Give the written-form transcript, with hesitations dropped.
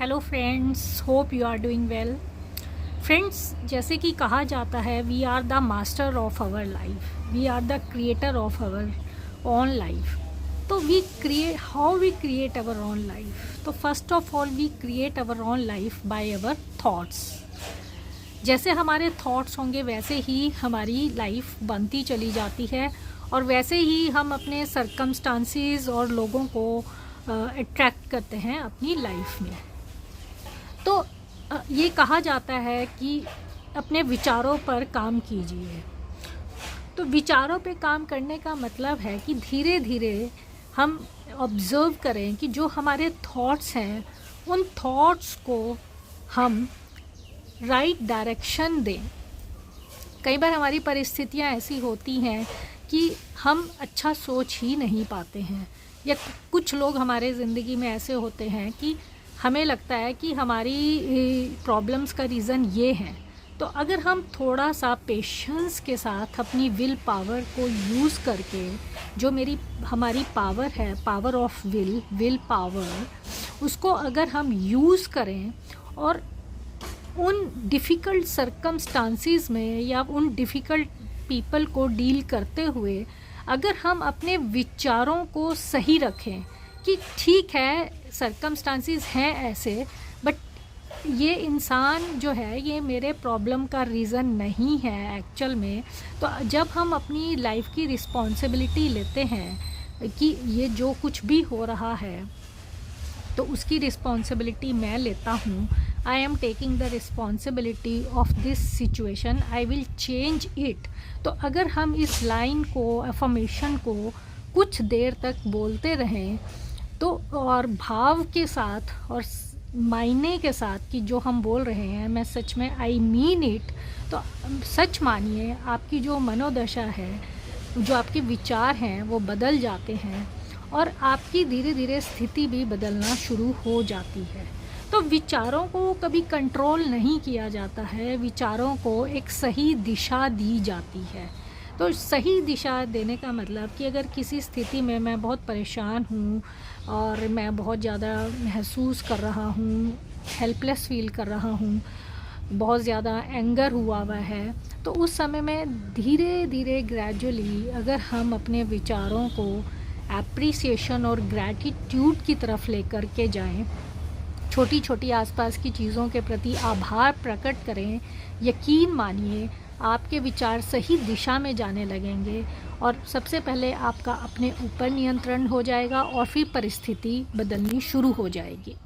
Hello friends, hope you are doing well. Friends, जैसे कि कहा जाता है we are the master of our life, we are the creator of our own life. तो how we create our own life. तो first of all we create our own life by our thoughts. जैसे हमारे thoughts होंगे वैसे ही हमारी life बनती चली जाती है और वैसे ही हम अपने सरकमस्टांसिस और लोगों को अट्रैक्ट करते हैं अपनी लाइफ में। तो ये कहा जाता है कि अपने विचारों पर काम कीजिए। तो विचारों पे काम करने का मतलब है कि धीरे धीरे हम ऑब्ज़र्व करें कि जो हमारे थॉट्स हैं उन थॉट्स को हम राइट डायरेक्शन दें। कई बार हमारी परिस्थितियाँ ऐसी होती हैं कि हम अच्छा सोच ही नहीं पाते हैं, या कुछ लोग हमारे ज़िंदगी में ऐसे होते हैं कि हमें लगता है कि हमारी प्रॉब्लम्स का रीज़न ये है। तो अगर हम थोड़ा सा पेशेंस के साथ अपनी विल पावर को यूज़ करके, जो हमारी पावर है, पावर ऑफ विल पावर, उसको अगर हम यूज़ करें और उन डिफ़िकल्ट सरकमस्टांसिस में या उन डिफ़िकल्ट पीपल को डील करते हुए अगर हम अपने विचारों को सही रखें कि ठीक है सरकमस्टांसिस हैं ऐसे, बट ये इंसान जो है ये मेरे प्रॉब्लम का रीज़न नहीं है एक्चुअल में। तो जब हम अपनी लाइफ की रिस्पॉन्सिबिलिटी लेते हैं कि ये जो कुछ भी हो रहा है तो उसकी रिस्पॉन्सिबिलिटी मैं लेता हूँ, I am taking the responsibility of this situation, I will change it. तो अगर हम इस लाइन को, अफर्मेशन को कुछ देर तक बोलते रहें तो, और भाव के साथ और मायने के साथ कि जो हम बोल रहे हैं मैं सच में आई मीन इट, तो सच मानिए आपकी जो मनोदशा है, जो आपके विचार हैं वो बदल जाते हैं और आपकी धीरे धीरे स्थिति भी बदलना शुरू हो जाती है। तो विचारों को कभी कंट्रोल नहीं किया जाता है, विचारों को एक सही दिशा दी जाती है। तो सही दिशा देने का मतलब कि अगर किसी स्थिति में मैं बहुत परेशान हूँ और मैं बहुत ज़्यादा महसूस कर रहा हूँ, हेल्पलेस फील कर रहा हूँ, बहुत ज़्यादा एंगर हुआ है, तो उस समय में धीरे धीरे ग्रेजुअली अगर हम अपने विचारों को एप्रिसिएशन और ग्रैटिट्यूड की तरफ लेकर के जाएं, छोटी छोटी आसपास की चीज़ों के प्रति आभार प्रकट करें, यकीन मानिए आपके विचार सही दिशा में जाने लगेंगे और सबसे पहले आपका अपने ऊपर नियंत्रण हो जाएगा और फिर परिस्थिति बदलनी शुरू हो जाएगी।